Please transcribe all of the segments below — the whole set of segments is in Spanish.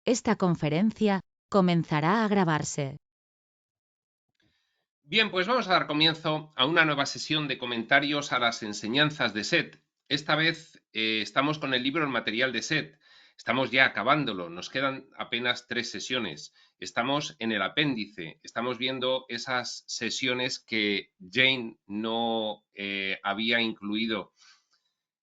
Esta conferencia comenzará a grabarse. Bien, pues vamos a dar comienzo a una nueva sesión de comentarios a las enseñanzas de Seth. Esta vez estamos con el libro El material de Seth. Estamos ya acabándolo, nos quedan apenas 3 sesiones. Estamos en el apéndice, estamos viendo esas sesiones que Jane no había incluido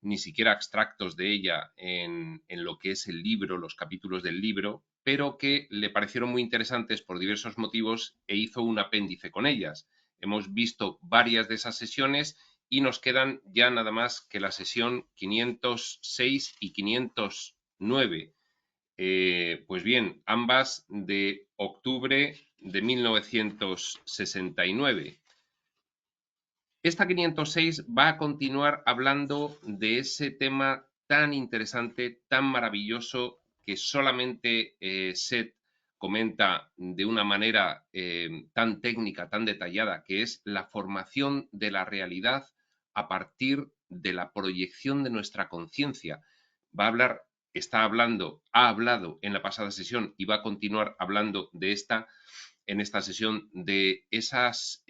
ni siquiera extractos de ella en lo que es el libro, los capítulos del libro, pero que le parecieron muy interesantes por diversos motivos e hizo un apéndice con ellas. Hemos visto varias de esas sesiones y nos quedan ya nada más que la sesión 506 y 509. Pues bien, ambas de octubre de 1969. Esta 506 va a continuar hablando de ese tema tan interesante, tan maravilloso, que solamente Seth comenta de una manera tan técnica, tan detallada, que es la formación de la realidad a partir de la proyección de nuestra conciencia. Va a hablar, ha hablado en la pasada sesión y va a continuar hablando en esta sesión de esas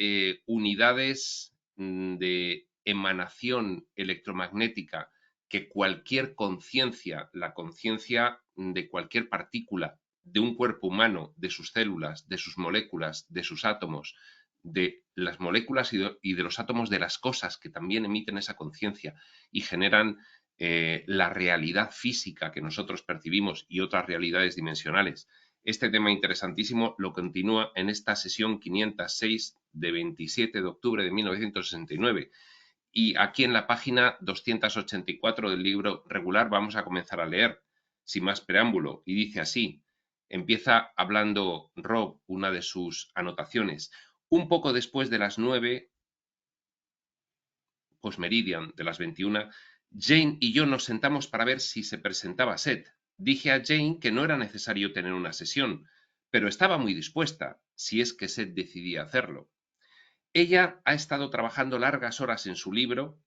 unidades de emanación electromagnética que cualquier conciencia, la conciencia de cualquier partícula de un cuerpo humano, de sus células, de sus moléculas, de sus átomos, de las moléculas y de los átomos de las cosas que también emiten esa conciencia y generan la realidad física que nosotros percibimos y otras realidades dimensionales. Este tema interesantísimo lo continúa en esta sesión 506 de 27 de octubre de 1969. Y aquí en la página 284 del libro regular vamos a comenzar a leer, sin más preámbulo, y dice así. Empieza hablando Rob, una de sus anotaciones. Un poco después de las 9, post-meridian de las 21, Jane y yo nos sentamos para ver si se presentaba Seth. Dije a Jane que no era necesario tener una sesión, pero estaba muy dispuesta, si es que Seth decidía hacerlo. Ella ha estado trabajando largas horas en su libro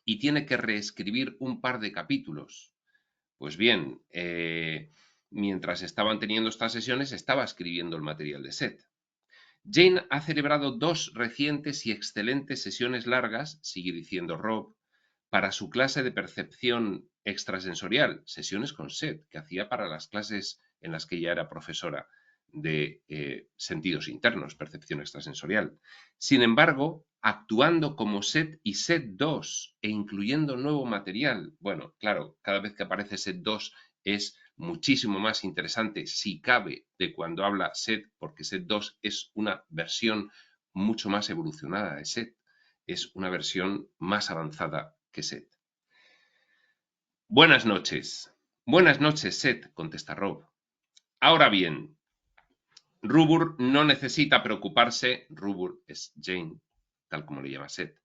y tiene que reescribir un par de capítulos. Pues bien, mientras estaban teniendo estas sesiones, estaba escribiendo el material de Seth. Jane ha celebrado 2 recientes y excelentes sesiones largas, sigue diciendo Rob, para su clase de percepción extrasensorial, sesiones con Seth, que hacía para las clases en las que ella era profesora de sentidos internos, percepción extrasensorial. Sin embargo, actuando como Seth y Seth 2 e incluyendo nuevo material, bueno, claro, cada vez que aparece Seth 2 es muchísimo más interesante, si cabe, de cuando habla Seth, porque Seth 2 es una versión mucho más evolucionada de Seth, es una versión más avanzada que Seth. Buenas noches. Buenas noches, Seth, contesta Rob. Ahora bien, Rubur no necesita preocuparse, Rubur es Jane, tal como le llama Seth,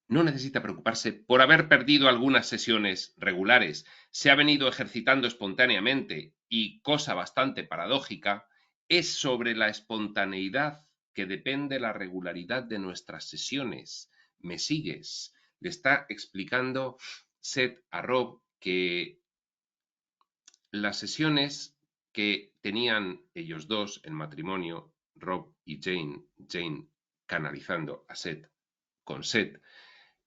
no necesita preocuparse por haber perdido algunas sesiones regulares. Se ha venido ejercitando espontáneamente y, cosa bastante paradójica, es sobre la espontaneidad que depende la regularidad de nuestras sesiones. ¿Me sigues? Le está explicando Seth a Rob que las sesiones que tenían ellos dos en matrimonio, Rob y Jane canalizando a Seth con Seth,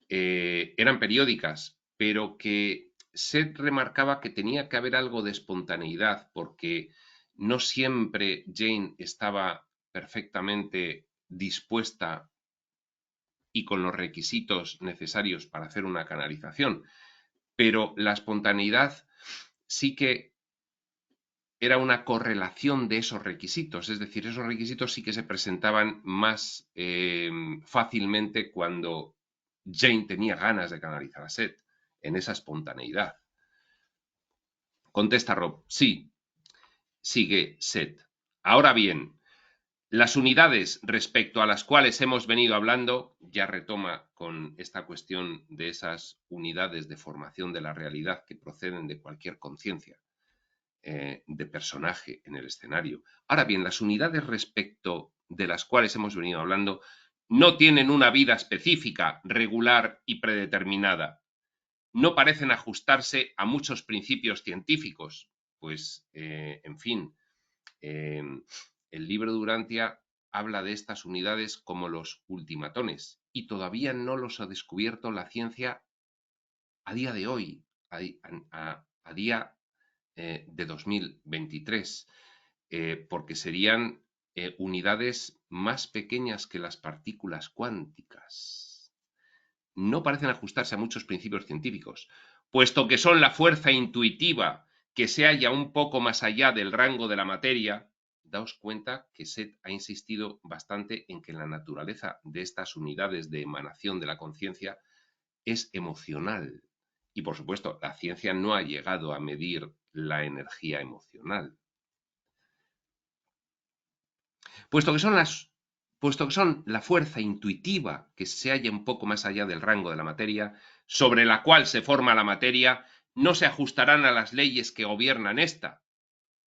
eran periódicas, pero que Seth remarcaba que tenía que haber algo de espontaneidad, porque no siempre Jane estaba perfectamente dispuesta y con los requisitos necesarios para hacer una canalización, pero la espontaneidad sí que era una correlación de esos requisitos, es decir, esos requisitos sí que se presentaban más fácilmente cuando Jane tenía ganas de canalizar a Seth, en esa espontaneidad. Contesta Rob, sí, sigue Seth. Ahora bien, las unidades respecto a las cuales hemos venido hablando, ya retoma con esta cuestión de esas unidades de formación de la realidad que proceden de cualquier conciencia, de personaje en el escenario. Ahora bien, las unidades respecto de las cuales hemos venido hablando no tienen una vida específica, regular y predeterminada. No parecen ajustarse a muchos principios científicos. pues, en fin, el libro de Urantia habla de estas unidades como los ultimatones y todavía no los ha descubierto la ciencia a día de hoy, a día de 2023, porque serían unidades más pequeñas que las partículas cuánticas. No parecen ajustarse a muchos principios científicos, puesto que son la fuerza intuitiva que se halla un poco más allá del rango de la materia. Daos cuenta que Seth ha insistido bastante en que la naturaleza de estas unidades de emanación de la conciencia es emocional. Y por supuesto, la ciencia no ha llegado a medir la energía emocional. Puesto que son la fuerza intuitiva que se halla un poco más allá del rango de la materia, sobre la cual se forma la materia, no se ajustarán a las leyes que gobiernan esta.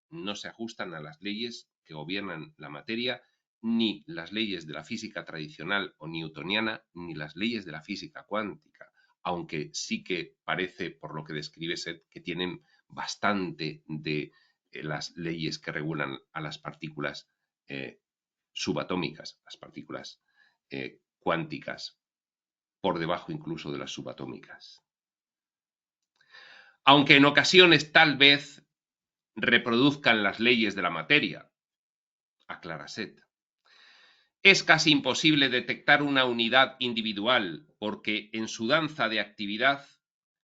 No se ajustan a las leyes que gobiernan la materia, ni las leyes de la física tradicional o newtoniana, ni las leyes de la física cuántica, aunque sí que parece, por lo que describe Seth, que tienen bastante de las leyes que regulan a las partículas subatómicas, las partículas cuánticas, por debajo incluso de las subatómicas. Aunque en ocasiones tal vez reproduzcan las leyes de la materia, aclara Seth. Es casi imposible detectar una unidad individual porque en su danza de actividad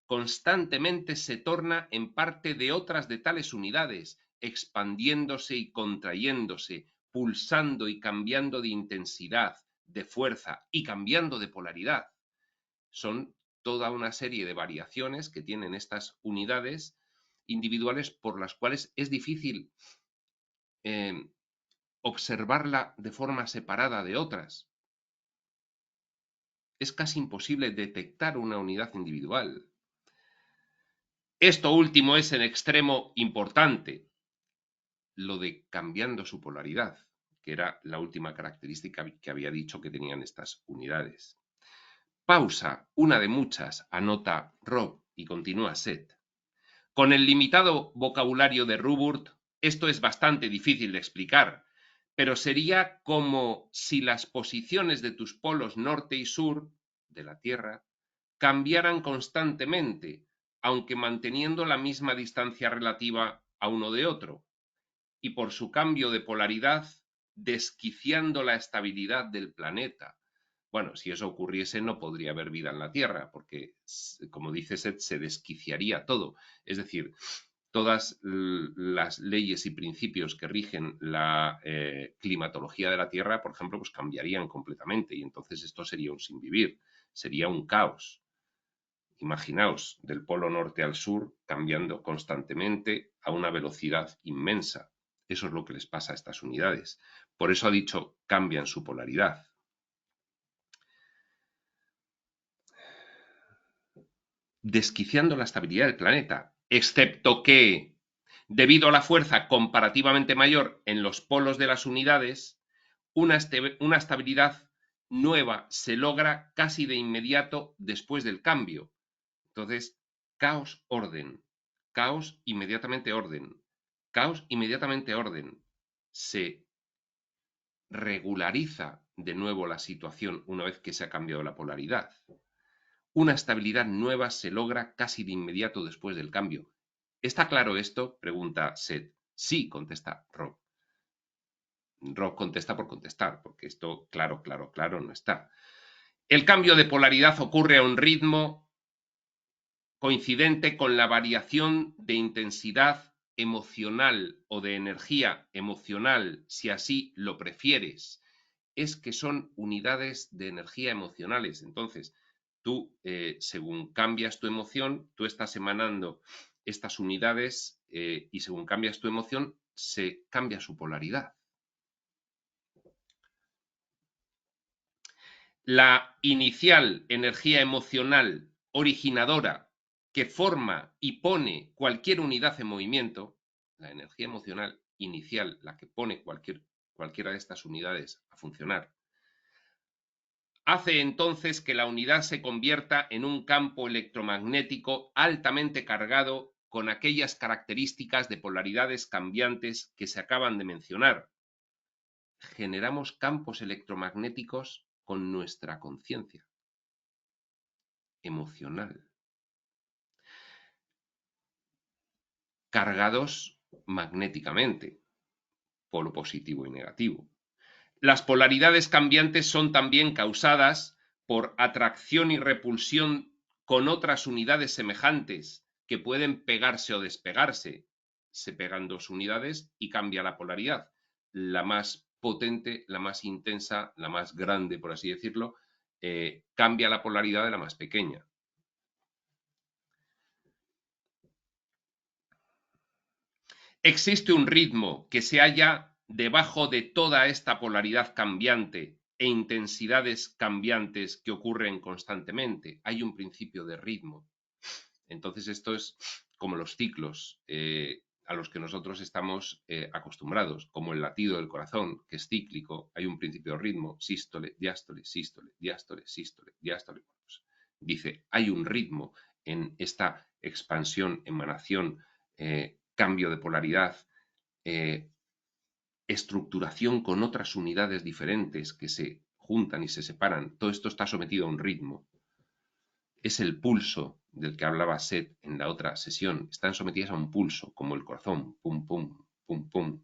constantemente se torna en parte de otras de tales unidades, expandiéndose y contrayéndose, pulsando y cambiando de intensidad, de fuerza y cambiando de polaridad. Son toda una serie de variaciones que tienen estas unidades individuales por las cuales es difícil observarla de forma separada de otras. Es casi imposible detectar una unidad individual. Esto último es en extremo importante, lo de cambiando su polaridad, que era la última característica que había dicho que tenían estas unidades. Pausa, una de muchas, anota Rob y continúa Seth. Con el limitado vocabulario de Ruburt, esto es bastante difícil de explicar, pero sería como si las posiciones de tus polos norte y sur de la Tierra cambiaran constantemente, aunque manteniendo la misma distancia relativa a uno de otro, y por su cambio de polaridad, desquiciando la estabilidad del planeta. Bueno, si eso ocurriese no podría haber vida en la Tierra, porque, como dice Seth, se desquiciaría todo. Es decir, todas las leyes y principios que rigen la climatología de la Tierra, por ejemplo, pues cambiarían completamente y entonces esto sería un sinvivir, sería un caos. Imaginaos, del polo norte al sur, cambiando constantemente a una velocidad inmensa. Eso es lo que les pasa a estas unidades. Por eso ha dicho, cambian su polaridad. Desquiciando la estabilidad del planeta, excepto que, debido a la fuerza comparativamente mayor en los polos de las unidades, una estabilidad nueva se logra casi de inmediato después del cambio. Entonces, caos, orden, caos, inmediatamente orden, caos, inmediatamente orden. Se regulariza de nuevo la situación una vez que se ha cambiado la polaridad. Una estabilidad nueva se logra casi de inmediato después del cambio. ¿Está claro esto?, pregunta Seth. Sí, contesta Rob. Rob contesta por contestar, porque esto claro no está. El cambio de polaridad ocurre a un ritmo coincidente con la variación de intensidad emocional o de energía emocional, si así lo prefieres. Es que son unidades de energía emocionales. Entonces, tú, según cambias tu emoción, tú estás emanando estas unidades y según cambias tu emoción, se cambia su polaridad. La inicial energía emocional originadora que forma y pone cualquier unidad en movimiento, la energía emocional inicial, la que pone cualquiera de estas unidades a funcionar, hace entonces que la unidad se convierta en un campo electromagnético altamente cargado con aquellas características de polaridades cambiantes que se acaban de mencionar. Generamos campos electromagnéticos con nuestra conciencia emocional, cargados magnéticamente, polo positivo y negativo. Las polaridades cambiantes son también causadas por atracción y repulsión con otras unidades semejantes que pueden pegarse o despegarse. Se pegan dos unidades y cambia la polaridad. La más potente, la más intensa, la más grande, por así decirlo, cambia la polaridad de la más pequeña. Existe un ritmo que se halla debajo de toda esta polaridad cambiante e intensidades cambiantes que ocurren constantemente. Hay un principio de ritmo. Entonces esto es como los ciclos a los que nosotros estamos acostumbrados, como el latido del corazón, que es cíclico. Hay un principio de ritmo, sístole, diástole, sístole, diástole, sístole, diástole. Dice, hay un ritmo en esta expansión, emanación, cambio de polaridad, estructuración con otras unidades diferentes que se juntan y se separan. Todo esto está sometido a un ritmo. Es el pulso del que hablaba Seth en la otra sesión. Están sometidas a un pulso, como el corazón, pum, pum, pum, pum.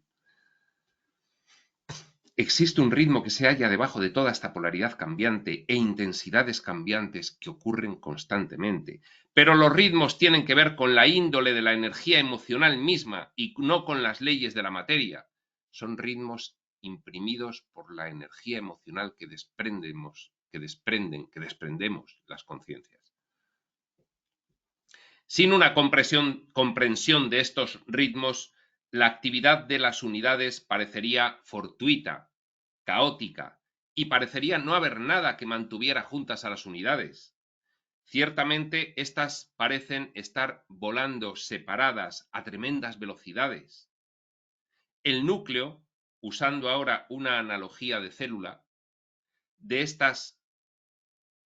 Existe un ritmo que se halla debajo de toda esta polaridad cambiante e intensidades cambiantes que ocurren constantemente. Pero los ritmos tienen que ver con la índole de la energía emocional misma y no con las leyes de la materia. Son ritmos imprimidos por la energía emocional que desprendemos las conciencias. Sin una comprensión de estos ritmos, la actividad de las unidades parecería fortuita, caótica, y parecería no haber nada que mantuviera juntas a las unidades. Ciertamente, estas parecen estar volando separadas a tremendas velocidades. El núcleo, usando ahora una analogía de célula, de estas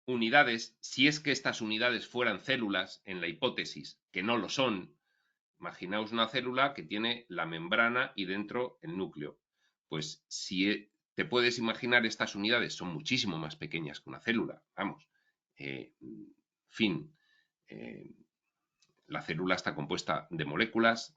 unidades, si es que estas unidades fueran células, en la hipótesis que no lo son, imaginaos una célula que tiene la membrana y dentro el núcleo. Pues si te puedes imaginar, estas unidades son muchísimo más pequeñas que una célula. Vamos, la célula está compuesta de moléculas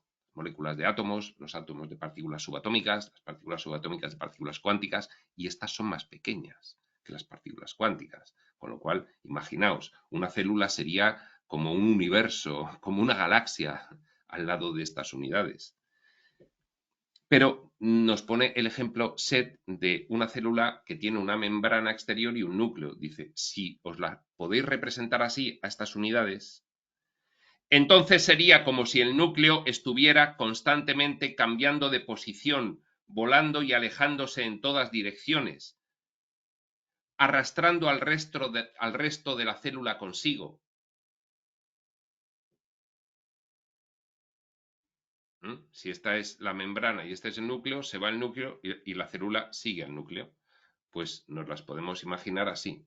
de átomos, los átomos de partículas subatómicas, las partículas subatómicas de partículas cuánticas, y estas son más pequeñas que las partículas cuánticas. Con lo cual, imaginaos, una célula sería como un universo, como una galaxia al lado de estas unidades. Pero nos pone el ejemplo Seth de una célula que tiene una membrana exterior y un núcleo. Dice, si os la podéis representar así a estas unidades, entonces sería como si el núcleo estuviera constantemente cambiando de posición, volando y alejándose en todas direcciones, arrastrando al resto de la célula consigo. Si esta es la membrana y este es el núcleo, se va el núcleo y la célula sigue al núcleo. Pues nos las podemos imaginar así.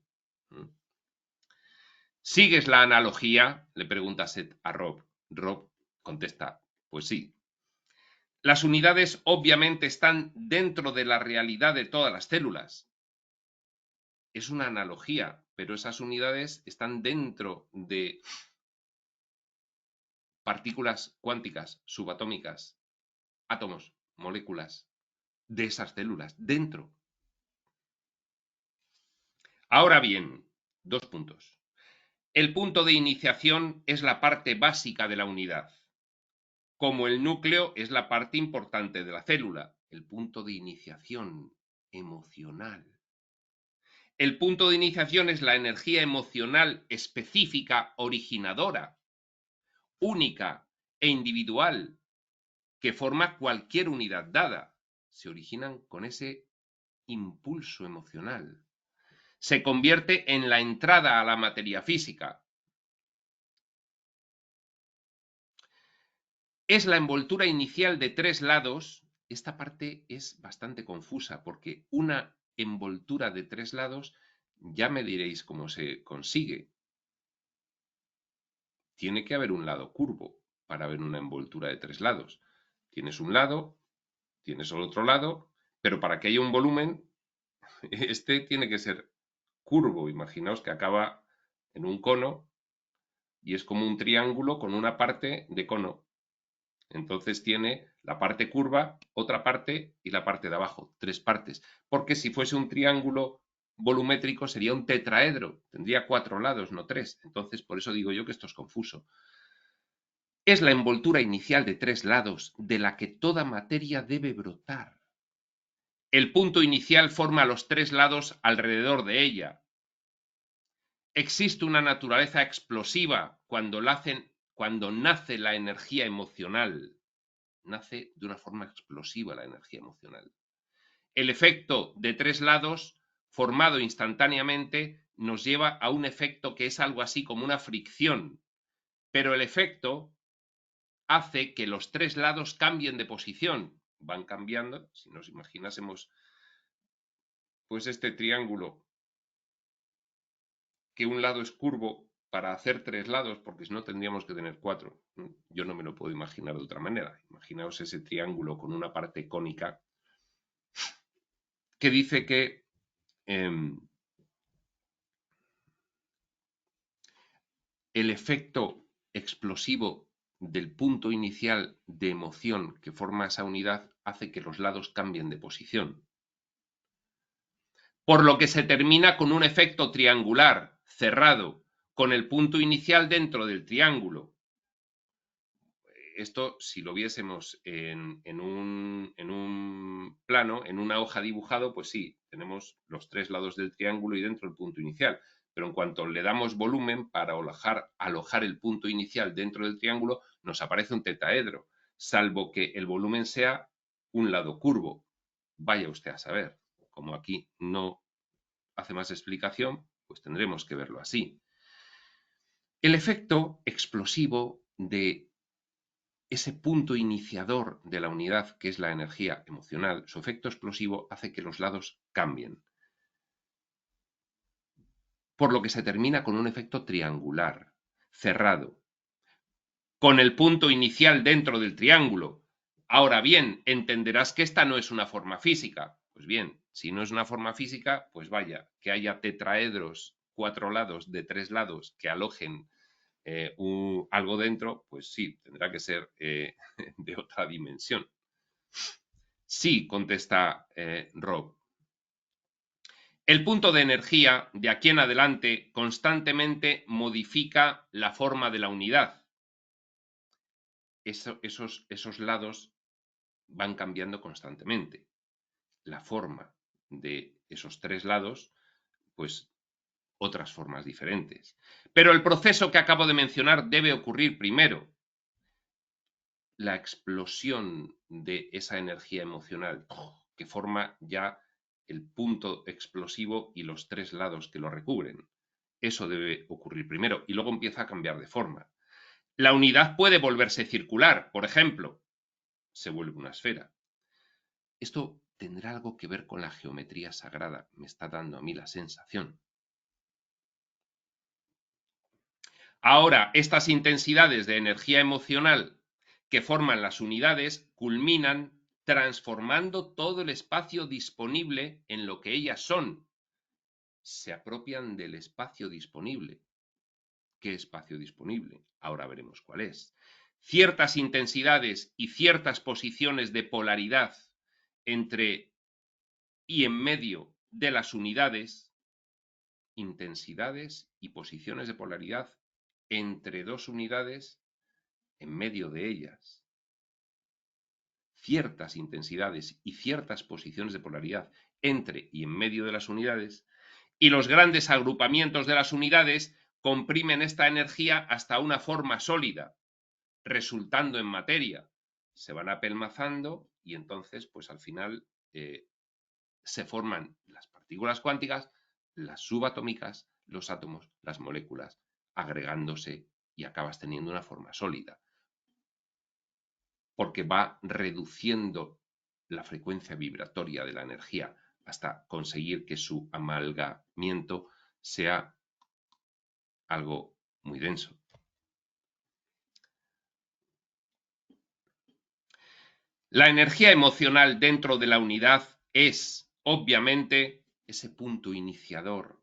¿Sigues la analogía?, le pregunta Seth a Rob. Rob contesta, pues sí. Las unidades obviamente están dentro de la realidad de todas las células. Es una analogía, pero esas unidades están dentro de partículas cuánticas, subatómicas, átomos, moléculas, de esas células, dentro. Ahora bien, 2 puntos. El punto de iniciación es la parte básica de la unidad. Como el núcleo es la parte importante de la célula, el punto de iniciación emocional. El punto de iniciación es la energía emocional específica, originadora, única e individual, que forma cualquier unidad dada. Se originan con ese impulso emocional. Se convierte en la entrada a la materia física. Es la envoltura inicial de 3 lados. Esta parte es bastante confusa porque una envoltura de 3 lados, ya me diréis cómo se consigue. Tiene que haber un lado curvo. para ver una envoltura de 3 lados. Tienes un lado, tienes el otro lado, pero para que haya un volumen, este tiene que ser curvo. Imaginaos que acaba en un cono y es como un triángulo con una parte de cono. Entonces tiene la parte curva, otra parte y la parte de abajo, 3 partes. Porque si fuese un triángulo volumétrico sería un tetraedro, tendría 4 lados, no 3. Entonces por eso digo yo que esto es confuso. Es la envoltura inicial de 3 lados de la que toda materia debe brotar. El punto inicial forma los 3 lados alrededor de ella. Existe una naturaleza explosiva cuando nace la energía emocional. Nace de una forma explosiva la energía emocional. El efecto de 3 lados, formado instantáneamente, nos lleva a un efecto que es algo así como una fricción, pero el efecto hace que los 3 lados cambien de posición. Van cambiando, si nos imaginásemos pues este triángulo, que un lado es curvo para hacer 3 lados, porque si no tendríamos que tener 4. Yo no me lo puedo imaginar de otra manera. Imaginaos ese triángulo con una parte cónica que dice que el efecto explosivo del punto inicial de emoción que forma esa unidad hace que los lados cambien de posición. Por lo que se termina con un efecto triangular cerrado, con el punto inicial dentro del triángulo. Esto, si lo viésemos en un plano, en una hoja dibujado, pues sí, tenemos los 3 lados del triángulo y dentro el punto inicial. Pero en cuanto le damos volumen para alojar el punto inicial dentro del triángulo, nos aparece un tetraedro, salvo que el volumen sea un lado curvo. Vaya usted a saber. Como aquí no hace más explicación, pues tendremos que verlo así. El efecto explosivo de ese punto iniciador de la unidad, que es la energía emocional, su efecto explosivo hace que los lados cambien. Por lo que se termina con un efecto triangular, cerrado, con el punto inicial dentro del triángulo. Ahora bien, entenderás que esta no es una forma física. Pues bien, si no es una forma física, pues vaya, que haya tetraedros, 4 lados de 3 lados que alojen algo dentro, pues sí, tendrá que ser de otra dimensión. Sí, contesta Rob. El punto de energía de aquí en adelante constantemente modifica la forma de la unidad. Esos lados van cambiando constantemente. La forma de esos 3 lados, pues otras formas diferentes. Pero el proceso que acabo de mencionar debe ocurrir primero. La explosión de esa energía emocional que forma ya el punto explosivo y los 3 lados que lo recubren. Eso debe ocurrir primero y luego empieza a cambiar de forma. La unidad puede volverse circular, por ejemplo, se vuelve una esfera. Esto tendrá algo que ver con la geometría sagrada, me está dando a mí la sensación. Ahora, estas intensidades de energía emocional que forman las unidades culminan transformando todo el espacio disponible en lo que ellas son. Se apropian del espacio disponible. ¿Qué espacio disponible? Ahora veremos cuál es. Ciertas intensidades y ciertas posiciones de polaridad entre y en medio de las unidades, intensidades y posiciones de polaridad entre dos unidades en medio de ellas. Ciertas intensidades y ciertas posiciones de polaridad entre y en medio de las unidades, y los grandes agrupamientos de las unidades comprimen esta energía hasta una forma sólida, resultando en materia. Se van apelmazando y entonces, pues al final se forman las partículas cuánticas, las subatómicas, los átomos, las moléculas, agregándose y acabas teniendo una forma sólida. Porque va reduciendo la frecuencia vibratoria de la energía hasta conseguir que su amalgamiento sea algo muy denso. La energía emocional dentro de la unidad es, obviamente, ese punto iniciador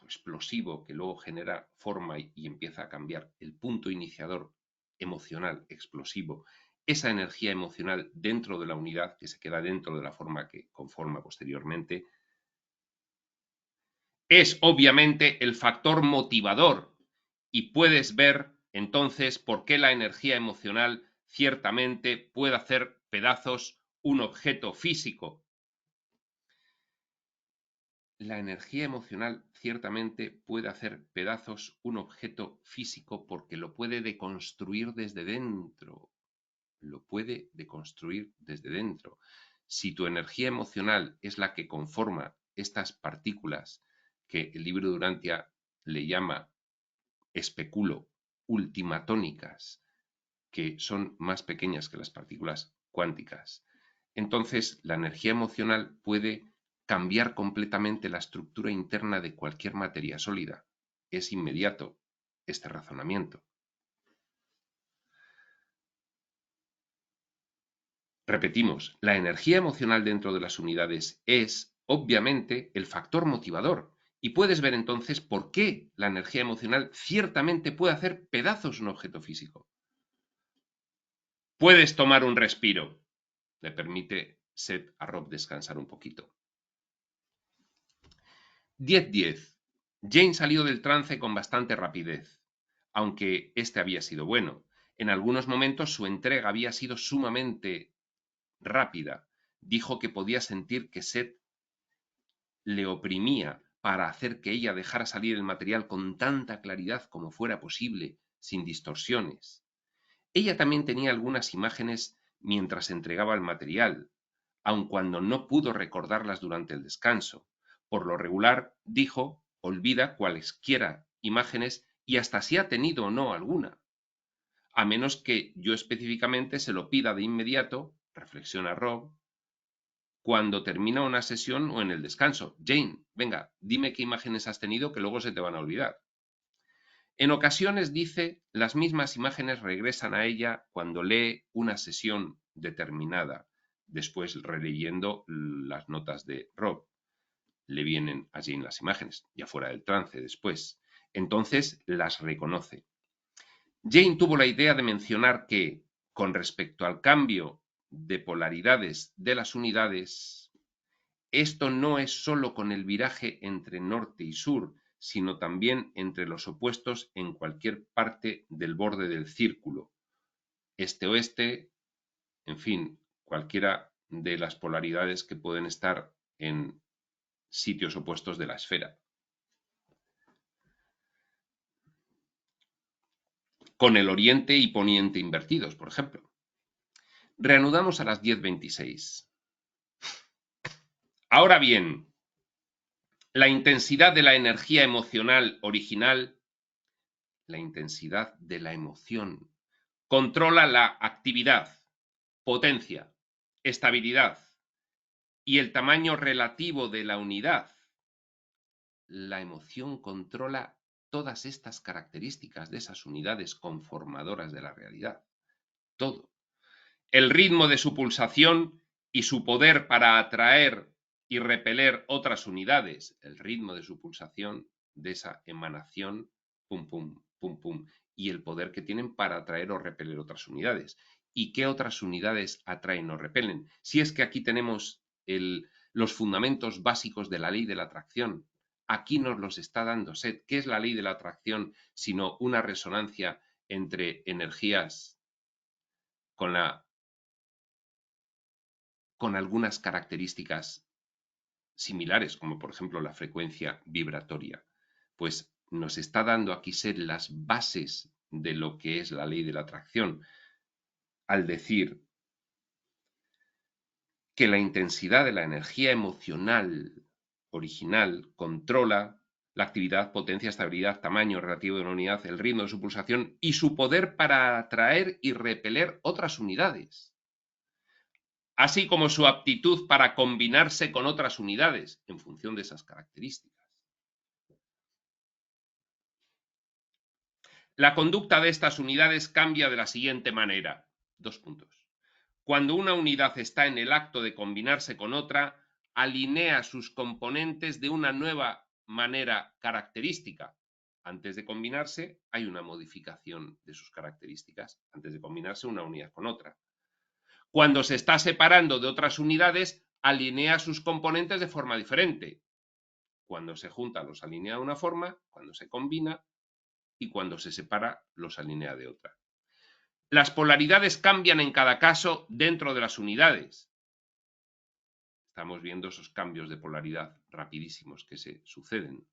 explosivo que luego genera forma y empieza a cambiar. El punto iniciador emocional explosivo, esa energía emocional dentro de la unidad que se queda dentro de la forma que conforma posteriormente, es obviamente el factor motivador y puedes ver entonces por qué la energía emocional ciertamente puede hacer pedazos un objeto físico. La energía emocional ciertamente puede hacer pedazos un objeto físico porque lo puede deconstruir desde dentro. Lo puede deconstruir desde dentro. Si tu energía emocional es la que conforma estas partículas que el libro de Urantia le llama, especulo, ultimatónicas, que son más pequeñas que las partículas cuánticas, entonces la energía emocional puede cambiar completamente la estructura interna de cualquier materia sólida. Es inmediato este razonamiento. Repetimos, la energía emocional dentro de las unidades es, obviamente, el factor motivador. Y puedes ver entonces por qué la energía emocional ciertamente puede hacer pedazos un objeto físico. Puedes tomar un respiro. Le permite Seth a Rob descansar un poquito. 10-10. Jane salió del trance con bastante rapidez, aunque este había sido bueno. En algunos momentos su entrega había sido sumamente rápida. Dijo que podía sentir que Seth le oprimía para hacer que ella dejara salir el material con tanta claridad como fuera posible, sin distorsiones. Ella también tenía algunas imágenes mientras entregaba el material, aun cuando no pudo recordarlas durante el descanso. Por lo regular, dijo, olvida cualesquiera imágenes y hasta si ha tenido o no alguna. A menos que yo específicamente se lo pida de inmediato, reflexiona Rob, cuando termina una sesión o en el descanso. Jane, venga, dime qué imágenes has tenido que luego se te van a olvidar. En ocasiones, dice, las mismas imágenes regresan a ella cuando lee una sesión determinada, después releyendo las notas de Rob. Le vienen a Jane las imágenes, ya fuera del trance después. Entonces las reconoce. Jane tuvo la idea de mencionar que, con respecto al cambio de polaridades de las unidades, esto no es solo con el viraje entre norte y sur, sino también entre los opuestos en cualquier parte del borde del círculo, este-oeste, en fin, cualquiera de las polaridades que pueden estar en sitios opuestos de la esfera. Con el oriente y poniente invertidos, por ejemplo. Reanudamos a las 10:26. Ahora bien, la intensidad de la energía emocional original, la intensidad de la emoción, controla la actividad, potencia, estabilidad y el tamaño relativo de la unidad. La emoción controla todas estas características de esas unidades conformadoras de la realidad. Todo. El ritmo de su pulsación y su poder para atraer y repeler otras unidades. El ritmo de su pulsación, de esa emanación, pum, pum, pum, pum, y el poder que tienen para atraer o repeler otras unidades. ¿Y qué otras unidades atraen o repelen? Si es que aquí tenemos los fundamentos básicos de la ley de la atracción. Aquí nos los está dando Seth. ¿Qué es la ley de la atracción sino una resonancia entre energías con algunas características similares, como por ejemplo la frecuencia vibratoria? Pues nos está dando aquí Seth las bases de lo que es la ley de la atracción, al decir que la intensidad de la energía emocional original controla la actividad, potencia, estabilidad, tamaño relativo de una unidad, el ritmo de su pulsación y su poder para atraer y repeler otras unidades, así como su aptitud para combinarse con otras unidades en función de esas características. La conducta de estas unidades cambia de la siguiente manera. 2 puntos. Cuando una unidad está en el acto de combinarse con otra, alinea sus componentes de una nueva manera característica. Antes de combinarse, hay una modificación de sus características. Antes de combinarse una unidad con otra. Cuando se está separando de otras unidades, alinea sus componentes de forma diferente. Cuando se junta, los alinea de una forma, cuando se combina, y cuando se separa, los alinea de otra. Las polaridades cambian en cada caso dentro de las unidades. Estamos viendo esos cambios de polaridad rapidísimos que se suceden.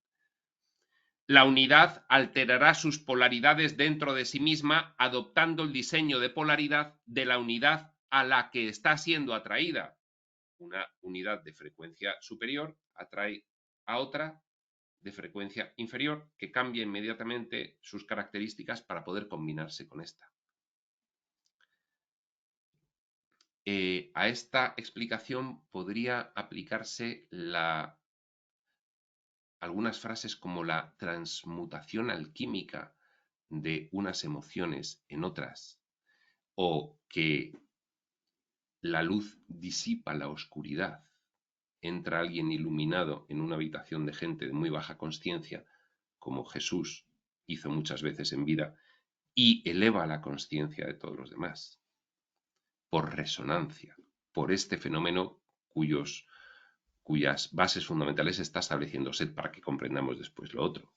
La unidad alterará sus polaridades dentro de sí misma, adoptando el diseño de polaridad de la unidad a la que está siendo atraída. Una unidad de frecuencia superior atrae a otra de frecuencia inferior que cambia inmediatamente sus características para poder combinarse con esta. A esta explicación podría aplicarse algunas frases como la transmutación alquímica de unas emociones en otras, o que la luz disipa la oscuridad. Entra alguien iluminado en una habitación de gente de muy baja consciencia, como Jesús hizo muchas veces en vida, y eleva la consciencia de todos los demás, por resonancia, por este fenómeno cuyas bases fundamentales está estableciendo Seth, para que comprendamos después lo otro.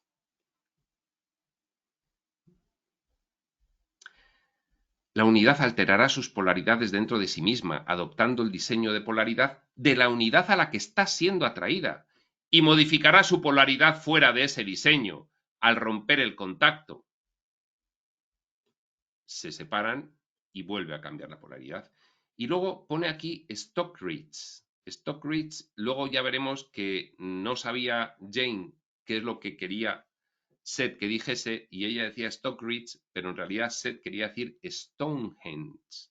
La unidad alterará sus polaridades dentro de sí misma, adoptando el diseño de polaridad de la unidad a la que está siendo atraída, y modificará su polaridad fuera de ese diseño, al romper el contacto. Se separan y vuelve a cambiar la polaridad. Y luego pone aquí Stockridge. Stockridge, luego ya veremos que no sabía Jane qué es lo que quería Seth que dijese, y ella decía Stockridge, pero en realidad Seth quería decir Stonehenge.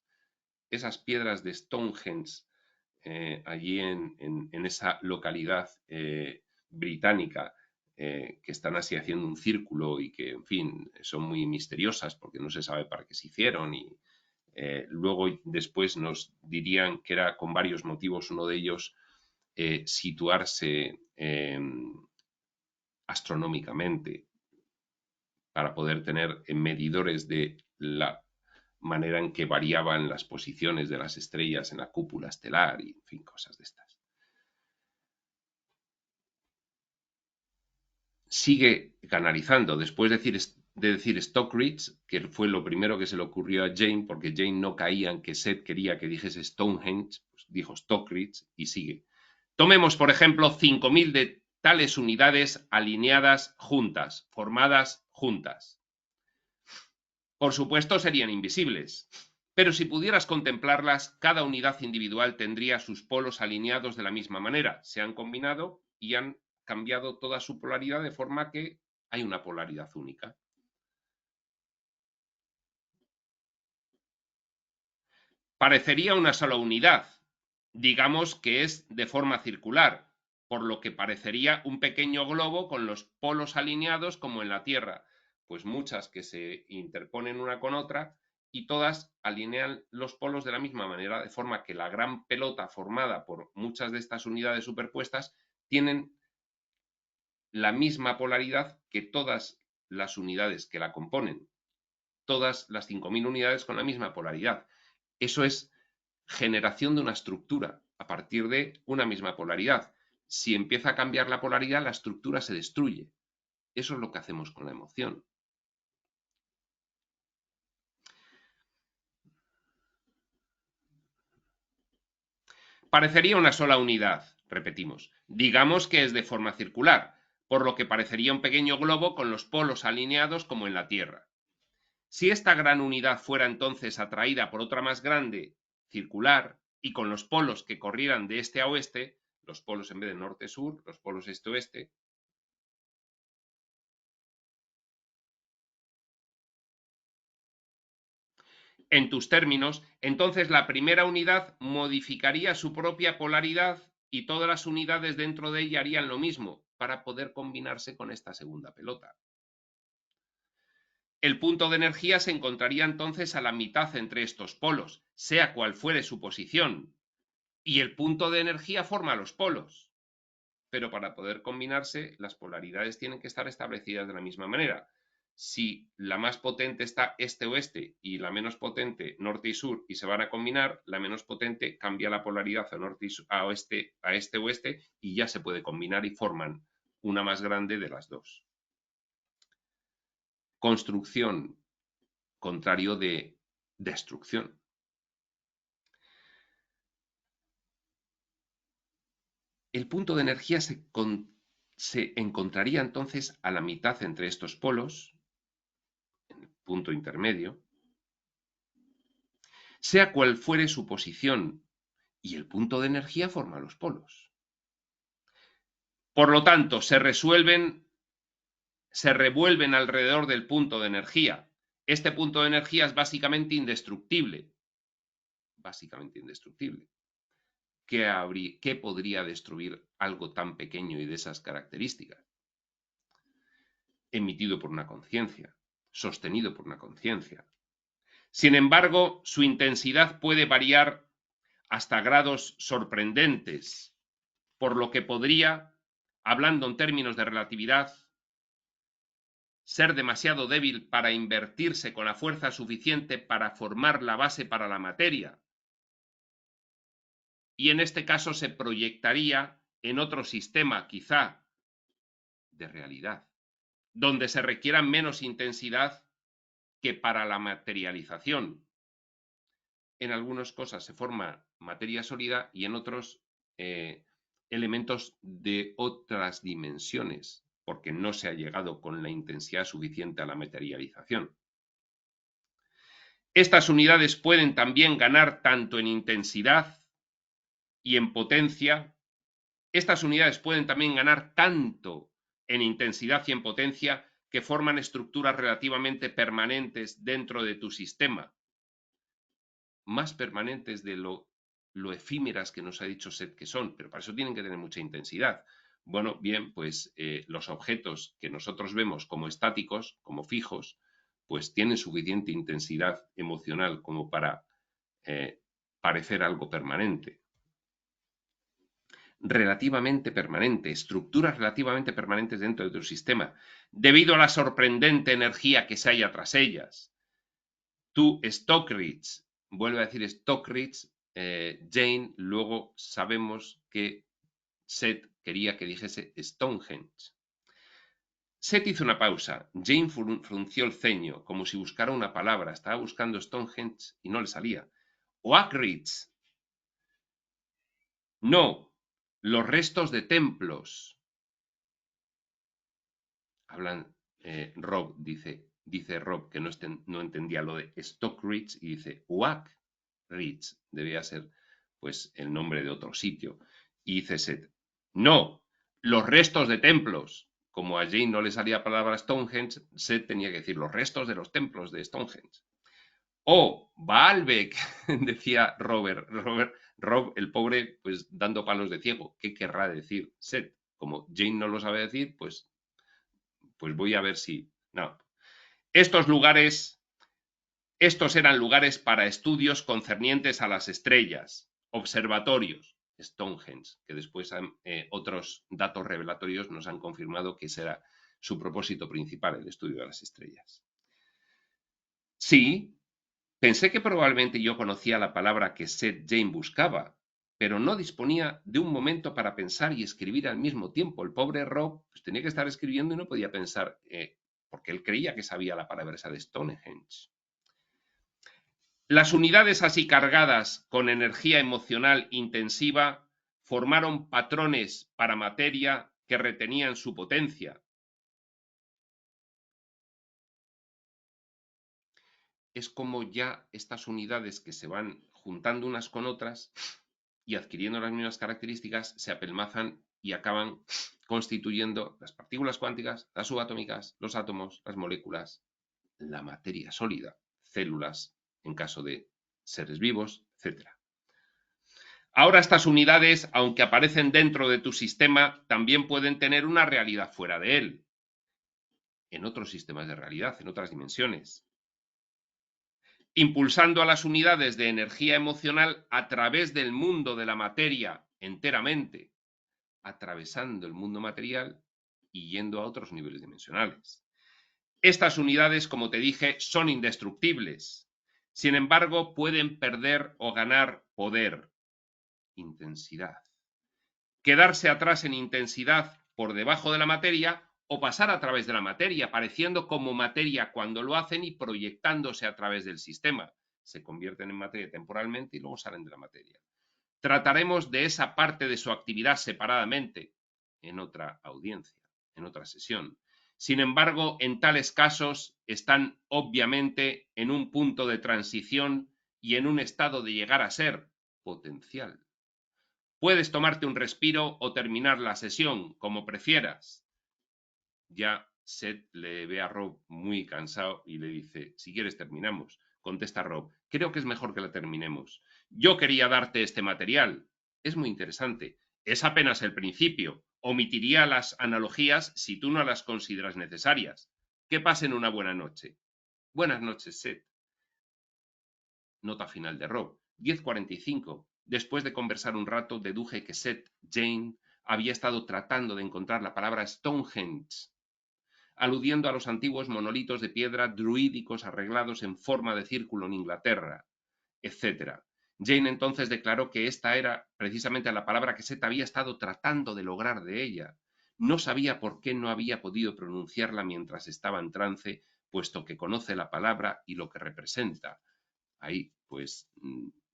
Esas piedras de Stonehenge, allí en esa localidad británica, que están así haciendo un círculo y que, en fin, son muy misteriosas porque no se sabe para qué se hicieron, y luego después nos dirían que era con varios motivos. Uno de ellos, situarse astronómicamente para poder tener medidores de la manera en que variaban las posiciones de las estrellas en la cúpula estelar y, en fin, cosas de estas. Sigue canalizando, después de decir Stockridge, que fue lo primero que se le ocurrió a Jane, porque Jane no caía en que Seth quería que dijese Stonehenge, pues dijo Stockridge y sigue. Tomemos, por ejemplo, 5.000 de tales unidades alineadas juntas, formadas juntas. Por supuesto, serían invisibles, pero si pudieras contemplarlas, cada unidad individual tendría sus polos alineados de la misma manera. Se han combinado y han cambiado toda su polaridad de forma que hay una polaridad única. Parecería una sola unidad. Digamos que es de forma circular, por lo que parecería un pequeño globo con los polos alineados como en la Tierra, pues muchas que se interponen una con otra y todas alinean los polos de la misma manera, de forma que la gran pelota formada por muchas de estas unidades superpuestas tienen la misma polaridad que todas las unidades que la componen, todas las 5.000 unidades con la misma polaridad. Eso es generación de una estructura a partir de una misma polaridad. Si empieza a cambiar la polaridad, la estructura se destruye. Eso es lo que hacemos con la emoción. Parecería una sola unidad, repetimos. Digamos que es de forma circular, por lo que parecería un pequeño globo con los polos alineados como en la Tierra. Si esta gran unidad fuera entonces atraída por otra más grande, circular, y con los polos que corrieran de este a oeste, los polos en vez de norte-sur, los polos este-oeste, en tus términos, entonces la primera unidad modificaría su propia polaridad y todas las unidades dentro de ella harían lo mismo para poder combinarse con esta segunda pelota. El punto de energía se encontraría entonces a la mitad entre estos polos, sea cual fuere su posición, y el punto de energía forma los polos. Pero para poder combinarse, las polaridades tienen que estar establecidas de la misma manera. Si la más potente está este-oeste y la menos potente norte y sur y se van a combinar, la menos potente cambia la polaridad a norte y sur, a este-oeste y ya se puede combinar y forman una más grande de las dos. Construcción, contrario de destrucción. El punto de energía se encontraría entonces a la mitad entre estos polos, en el punto intermedio, sea cual fuere su posición, y el punto de energía forma los polos. Por lo tanto, se revuelven alrededor del punto de energía. Este punto de energía es básicamente indestructible. Básicamente indestructible. ¿Qué podría destruir algo tan pequeño y de esas características? Emitido por una conciencia, sostenido por una conciencia. Sin embargo, su intensidad puede variar hasta grados sorprendentes, por lo que podría, hablando en términos de relatividad, ser demasiado débil para invertirse con la fuerza suficiente para formar la base para la materia. Y en este caso se proyectaría en otro sistema, quizá, de realidad, donde se requiera menos intensidad que para la materialización. En algunas cosas se forma materia sólida y en otros elementos de otras dimensiones, porque no se ha llegado con la intensidad suficiente a la materialización. Estas unidades pueden también ganar tanto en intensidad y en potencia. Estas unidades pueden también ganar tanto en intensidad y en potencia que forman estructuras relativamente permanentes dentro de tu sistema, más permanentes de lo efímeras que nos ha dicho Seth que son, pero para eso tienen que tener mucha intensidad. Bueno, bien, pues los objetos que nosotros vemos como estáticos, como fijos, pues tienen suficiente intensidad emocional como para parecer algo permanente. Relativamente permanente, estructuras relativamente permanentes dentro de tu sistema, debido a la sorprendente energía que se halla tras ellas. Tú, Stockridge, vuelve a decir Stockridge, Jane, luego sabemos que Seth quería que dijese Stonehenge. Seth hizo una pausa. Jane frunció el ceño, como si buscara una palabra. Estaba buscando Stonehenge y no le salía. Oakridge. No, los restos de templos. Hablan, Rob dice Rob que no entendía lo de Stockridge y dice Oakridge. Debía ser pues el nombre de otro sitio. Y dice Seth, no, los restos de templos. Como a Jane no le salía la palabra Stonehenge, Seth tenía que decir los restos de los templos de Stonehenge. Oh, Baalbek, decía Rob, el pobre, pues dando palos de ciego. ¿Qué querrá decir Seth? Como Jane no lo sabe decir, pues voy a ver si... No. Estos eran lugares para estudios concernientes a las estrellas, observatorios, Stonehenge, que después otros datos revelatorios nos han confirmado que ese era su propósito principal, el estudio de las estrellas. Sí, pensé que probablemente yo conocía la palabra que Seth Jane buscaba, pero no disponía de un momento para pensar y escribir al mismo tiempo. El pobre Rob pues, tenía que estar escribiendo y no podía pensar, porque él creía que sabía la palabra esa de Stonehenge. Las unidades así cargadas con energía emocional intensiva formaron patrones para materia que retenían su potencia. Es como ya estas unidades que se van juntando unas con otras y adquiriendo las mismas características se apelmazan y acaban constituyendo las partículas cuánticas, las subatómicas, los átomos, las moléculas, la materia sólida, células en caso de seres vivos, etc. Ahora estas unidades, aunque aparecen dentro de tu sistema, también pueden tener una realidad fuera de él. en otros sistemas de realidad, en otras dimensiones. Impulsando a las unidades de energía emocional a través del mundo de la materia enteramente, atravesando el mundo material y yendo a otros niveles dimensionales. Estas unidades, como te dije, son indestructibles. Sin embargo, pueden perder o ganar poder, intensidad. Quedarse atrás en intensidad por debajo de la materia o pasar a través de la materia, apareciendo como materia cuando lo hacen y proyectándose a través del sistema. Se convierten en materia temporalmente y luego salen de la materia. Trataremos de esa parte de su actividad separadamente en otra audiencia, en otra sesión. Sin embargo, en tales casos están obviamente en un punto de transición y en un estado de llegar a ser potencial. Puedes tomarte un respiro o terminar la sesión, como prefieras. Ya Seth le ve a Rob muy cansado y le dice, si quieres terminamos. Contesta Rob, creo que es mejor que la terminemos. Yo quería darte este material. Es muy interesante. Es apenas el principio. Omitiría las analogías si tú no las consideras necesarias. Que pasen una buena noche. Buenas noches, Seth. Nota final de Rob. 10:45. Después de conversar un rato, deduje que Seth Jane había estado tratando de encontrar la palabra Stonehenge, aludiendo a los antiguos monolitos de piedra druídicos arreglados en forma de círculo en Inglaterra, etc. Jane entonces declaró que esta era precisamente la palabra que Seth había estado tratando de lograr de ella. No sabía por qué no había podido pronunciarla mientras estaba en trance, puesto que conoce la palabra y lo que representa. Ahí, pues,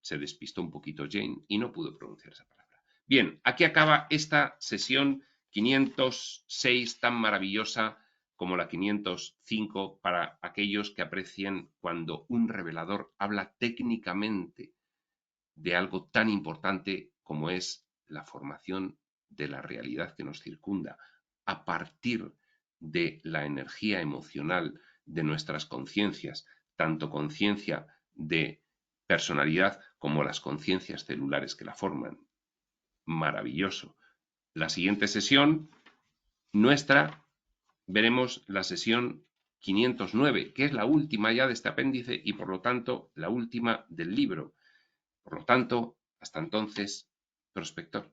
se despistó un poquito Jane y no pudo pronunciar esa palabra. Bien, aquí acaba esta sesión 506 tan maravillosa como la 505 para aquellos que aprecien cuando un revelador habla técnicamente de algo tan importante como es la formación de la realidad que nos circunda a partir de la energía emocional de nuestras conciencias, tanto conciencia de personalidad como las conciencias celulares que la forman. Maravilloso. La siguiente sesión nuestra veremos la sesión 509, que es la última ya de este apéndice y por lo tanto la última del libro. Por lo tanto, hasta entonces, prospector.